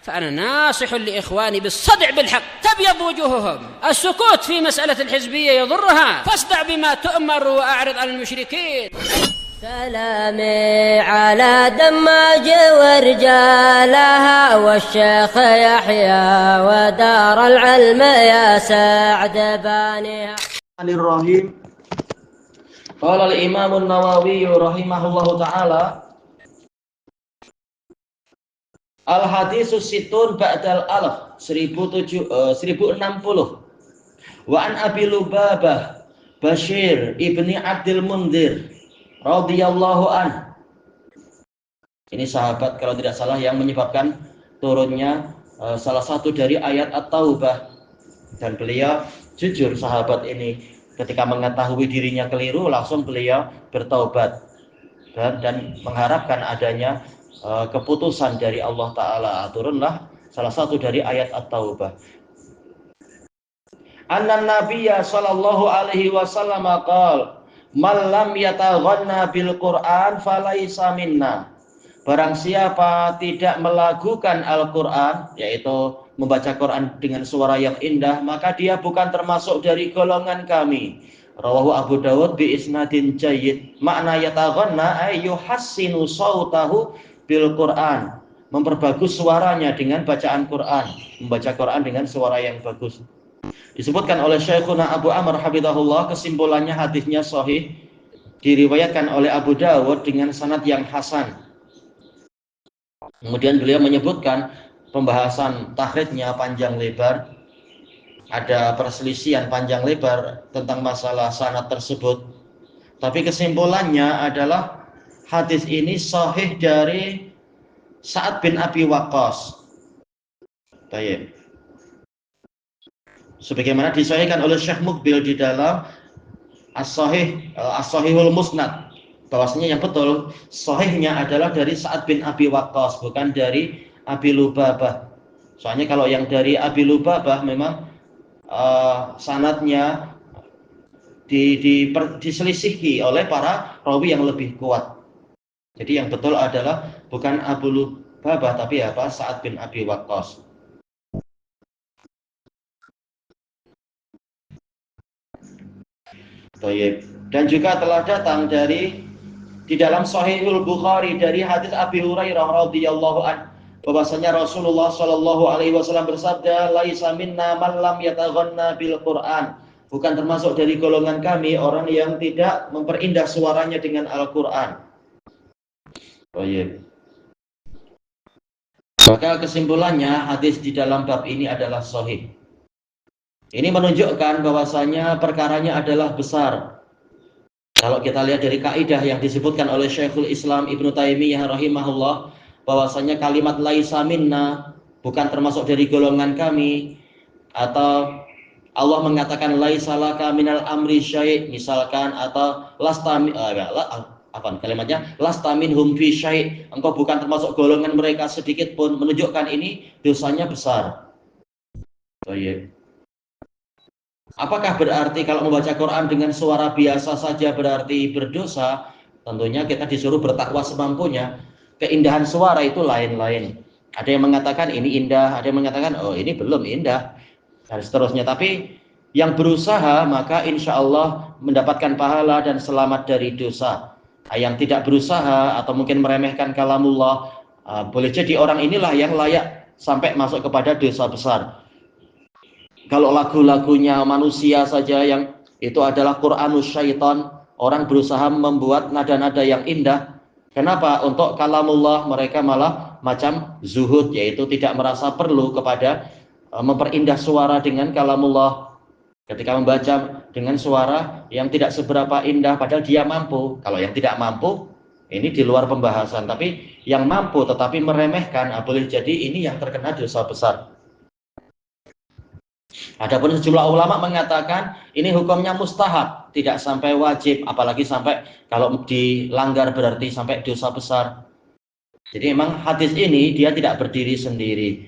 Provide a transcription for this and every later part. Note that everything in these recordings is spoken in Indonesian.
فأنا ناصح لإخواني بالصدع بالحق تبيض وجوههم. السكوت في مسألة الحزبية يضرها، فاصدع بما تؤمر وأعرض عن المشركين. سلامي على دماج ورجالها والشيخ يحيى ودار العلم يا سعد بانيها. Bismillahirrahmanirrahim. Qala al-Imam an-Nawawi rahimahullahu taala al-hadisus situn ba'dal alaf 1060 wa an Abi Lubabah Bashir ibni Abdul Mundhir radhiyallahu an. Ini sahabat kalau tidak salah yang menyebabkan turunnya salah satu dari ayat At-Taubah, dan beliau jujur sahabat ini ketika mengetahui dirinya keliru langsung beliau bertaubat dan mengharapkan adanya keputusan dari Allah Ta'ala. Turunlah salah satu dari ayat At-Taubah. Anna Nabiyya sallallahu alaihi wasallam qala man lam yataghanna bil Qur'an falaisa minna. Barang siapa tidak melakukan Al-Qur'an, yaitu membaca Quran dengan suara yang indah, maka dia bukan termasuk dari golongan kami. Rawahu Abu Dawud bi isnadin jayyid. Makna yataghanna ay yuhassinu sautahu bil Quran, memperbagus suaranya dengan bacaan Quran, membaca Quran dengan suara yang bagus. Disebutkan oleh Syekhuna Abu Amr hafizahullah, kesimpulannya hadisnya sahih, diriwayatkan oleh Abu Dawud dengan sanad yang hasan. Kemudian beliau menyebutkan pembahasan takhrijnya panjang lebar, ada perselisihan panjang lebar tentang masalah sanad tersebut. Tapi kesimpulannya adalah hadis ini sahih dari Sa'ad bin Abi Waqqas. Baik. Sebagaimana disahihkan oleh Syekh Muqbil di dalam As-Sahihul Musnad, bahwasanya yang betul sahihnya adalah dari Sa'ad bin Abi Waqqas, bukan dari Abi Lubabah. Soalnya kalau yang dari Abi Lubabah memang sanadnya diselisihi oleh para rawi yang lebih kuat. Jadi yang betul adalah bukan Abu Lubabah tapi Sa'ad bin Abi Waqqas. Baik. Dan juga telah datang di dalam Sahihul Bukhari dari hadis Abi Hurairah radhiyallahu an, bahwasanya Rasulullah Shallallahu alaihi wasallam bersabda, laisa minna man lam yataghanna bil Quran. Bukan termasuk dari golongan kami orang yang tidak memperindah suaranya dengan Al-Qur'an. Baik. Maka kesimpulannya hadis di dalam bab ini adalah sahih. Ini menunjukkan bahwasanya perkaranya adalah besar. Kalau kita lihat dari kaidah yang disebutkan oleh Syekhul Islam Ibnu Taimiyah rahimahullah, bahwasanya kalimat laisa minna, bukan termasuk dari golongan kami, atau Allah mengatakan laisa laka minal amri syai' misalkan, atau kalimatnya lasta minhum fi syai', engkau bukan termasuk golongan mereka sedikit pun, menunjukkan ini dosanya besar. Baik. Apakah berarti kalau membaca Quran dengan suara biasa saja berarti berdosa? Tentunya kita disuruh bertakwa semampunya. Keindahan suara itu lain-lain. Ada yang mengatakan ini indah, ada yang mengatakan oh ini belum indah, dan seterusnya. Tapi yang berusaha maka insya Allah mendapatkan pahala dan selamat dari dosa. Yang tidak berusaha atau mungkin meremehkan kalamullah, boleh jadi orang inilah yang layak sampai masuk kepada dosa besar. Kalau lagu-lagunya manusia saja yang itu adalah Quranus syaitan, orang berusaha membuat nada-nada yang indah. Kenapa? Untuk kalamullah mereka malah macam zuhud, yaitu tidak merasa perlu kepada memperindah suara dengan kalamullah. Ketika membaca dengan suara yang tidak seberapa indah, padahal dia mampu. Kalau yang tidak mampu, ini di luar pembahasan. Tapi yang mampu tetapi meremehkan, boleh jadi ini yang terkena dosa besar. Adapun sejumlah ulama mengatakan ini hukumnya mustahab, tidak sampai wajib, apalagi sampai kalau dilanggar berarti sampai dosa besar. Jadi memang hadis ini dia tidak berdiri sendiri,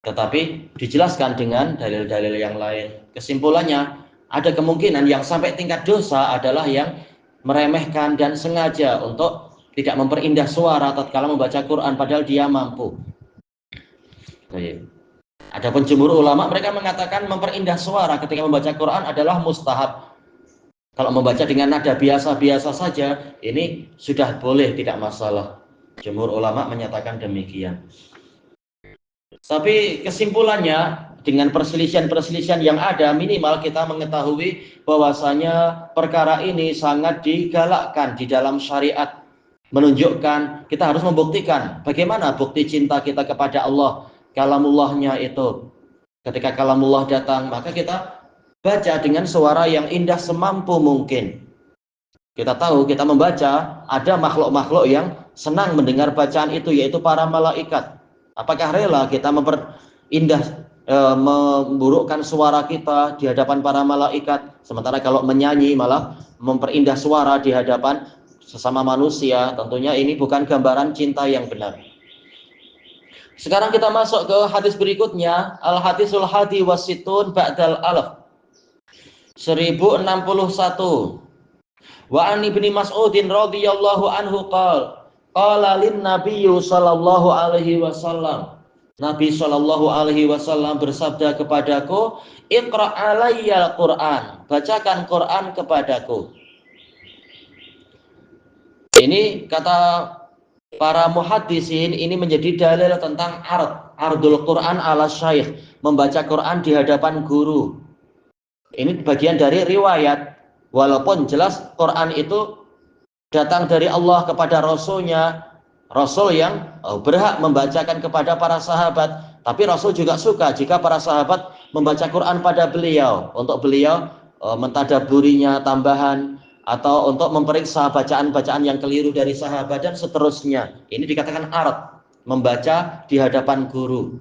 tetapi dijelaskan dengan dalil-dalil yang lain. Kesimpulannya, ada kemungkinan yang sampai tingkat dosa adalah yang meremehkan dan sengaja untuk tidak memperindah suara tatkala membaca Quran padahal dia mampu. Baik. Adapun jumhur ulama mereka mengatakan memperindah suara ketika membaca Quran adalah mustahab. Kalau membaca dengan nada biasa-biasa saja, ini sudah boleh, tidak masalah. Jumhur ulama menyatakan demikian. Tapi kesimpulannya, dengan perselisihan-perselisihan yang ada, minimal kita mengetahui bahwasanya perkara ini sangat digalakkan di dalam syariat. Menunjukkan, kita harus membuktikan bagaimana bukti cinta kita kepada Allah. Kalamullahnya itu. Ketika kalamullah datang, maka kita baca dengan suara yang indah semampu mungkin. Kita tahu, kita membaca, ada makhluk-makhluk yang senang mendengar bacaan itu, yaitu para malaikat. Apakah rela kita memburukkan suara kita di hadapan para malaikat? Sementara kalau menyanyi malah memperindah suara di hadapan sesama manusia. Tentunya ini bukan gambaran cinta yang benar. Sekarang kita masuk ke hadis berikutnya. Al-hadisul hadi wasitun ba'dal alaf. 1061. Wa an ibni Mas'udin radhiyallahu anhu qala lin nabiyyu sallallahu alaihi wasallam. Nabi sallallahu alaihi wasallam bersabda kepadaku, "Iqra' alayya al-Qur'an." Bacakan Quran kepadaku. Ini kata para muhaddisin, ini menjadi dalil tentang ardul Quran ala syaikh, membaca Quran di hadapan guru. Ini bagian dari riwayat, walaupun jelas Quran itu datang dari Allah kepada Rasulnya, Rasul yang berhak membacakan kepada para sahabat. Tapi Rasul juga suka jika para sahabat membaca Quran pada beliau, untuk beliau mentadaburinya tambahan, atau untuk memeriksa bacaan-bacaan yang keliru dari sahabat dan seterusnya. Ini dikatakan ard, membaca di hadapan guru.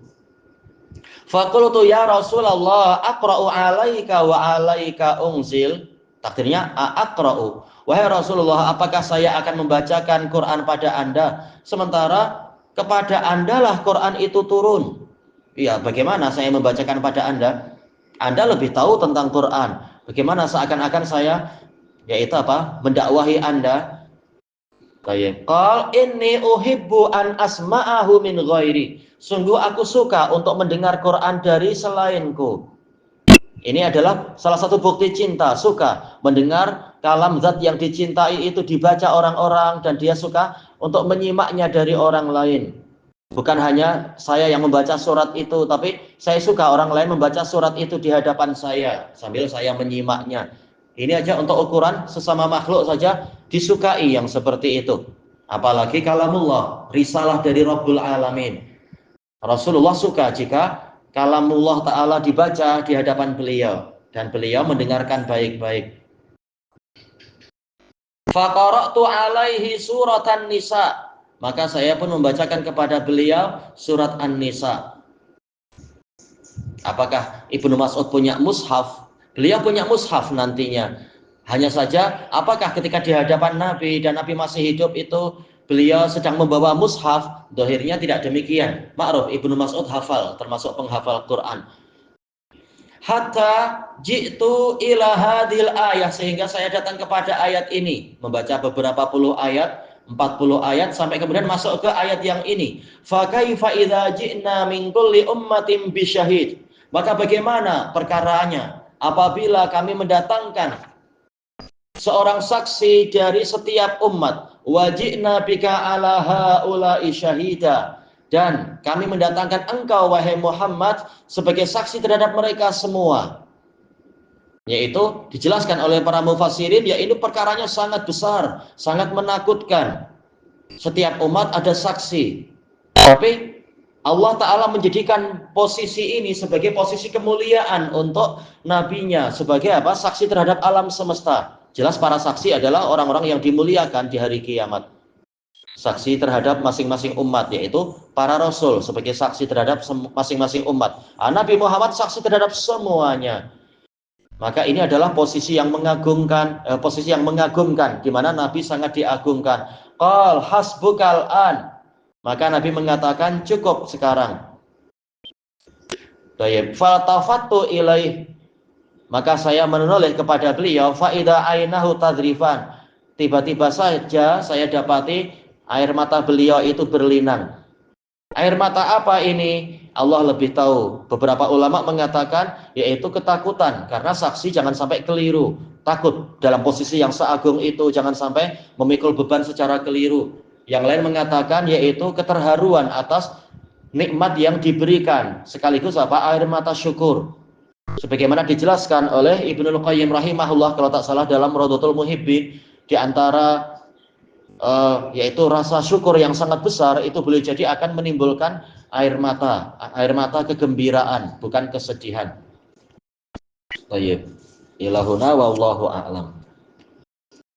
Faqultu ya Rasulullah aqra'u 'alaika wa 'alaika unzil. Takdirnya aqra'u. Wahai Rasulullah, apakah saya akan membacakan Quran pada Anda sementara kepada Anda lah Quran itu turun? Iya, bagaimana saya membacakan pada Anda? Anda lebih tahu tentang Quran. Bagaimana seakan-akan saya yaitu apa? Mendakwahi Anda. Baik. Qal inni uhibbu an asma'ahu min ghairi. Sungguh aku suka untuk mendengar Quran dari selainku. Ini adalah salah satu bukti cinta, suka mendengar kalam zat yang dicintai itu dibaca orang-orang, dan dia suka untuk menyimaknya dari orang lain. Bukan hanya saya yang membaca surat itu, tapi saya suka orang lain membaca surat itu di hadapan saya sambil saya menyimaknya. Ini aja untuk ukuran sesama makhluk saja disukai yang seperti itu. Apalagi kalamullah, risalah dari Rabbul Alamin. Rasulullah suka jika kalamullah Ta'ala dibaca di hadapan beliau, dan beliau mendengarkan baik-baik. Faqara'tu alaihi suratan nisa. Maka saya pun membacakan kepada beliau surat An-Nisa. Apakah Ibnu Mas'ud punya mushaf? Beliau punya mushaf nantinya. Hanya saja, apakah ketika di hadapan Nabi dan Nabi masih hidup itu beliau sedang membawa mushaf? Dohirnya tidak demikian. Ma'ruf, Ibnu Mas'ud hafal, termasuk penghafal Quran. Hatta ji'tu ila hadhil ayah, sehingga saya datang kepada ayat ini, membaca beberapa puluh ayat, 40 ayat, sampai kemudian masuk ke ayat yang ini. Fa kaifa idza ji'na min kulli ummatin bisyahid. Maka bagaimana perkaranya apabila kami mendatangkan seorang saksi dari setiap umat, wajibna bika ala haula'i syahida, dan kami mendatangkan engkau wahai Muhammad sebagai saksi terhadap mereka semua. Yaitu dijelaskan oleh para mufassirin, yaitu perkaranya sangat besar, sangat menakutkan. Setiap umat ada saksi, tapi Allah Ta'ala menjadikan posisi ini sebagai posisi kemuliaan untuk nabinya, sebagai apa? Saksi terhadap alam semesta. Jelas para saksi adalah orang-orang yang dimuliakan di hari kiamat. Saksi terhadap masing-masing umat, yaitu para rasul sebagai saksi terhadap masing-masing umat. Nabi Muhammad saksi terhadap semuanya. Maka ini adalah posisi yang mengagumkan, di mana Nabi sangat diagungkan. Qal hasbukal an. Maka Nabi mengatakan cukup sekarang. Tayyib. Faltafattu ilaih. Maka saya menoleh kepada beliau, faida ainahu tadrifan. Tiba-tiba saja saya dapati air mata beliau itu berlinang. Air mata apa ini? Allah lebih tahu. Beberapa ulama mengatakan yaitu ketakutan, karena saksi jangan sampai keliru, takut dalam posisi yang seagung itu jangan sampai memikul beban secara keliru. Yang lain mengatakan yaitu keterharuan atas nikmat yang diberikan, sekaligus air mata syukur. Sebagaimana dijelaskan oleh Ibnul Qayyim rahimahullah kalau tak salah dalam Rawdatul Muhibbin, di antara yaitu rasa syukur yang sangat besar itu boleh jadi akan menimbulkan air mata kegembiraan, bukan kesedihan. Baik, ilahuna wallahu a'lam.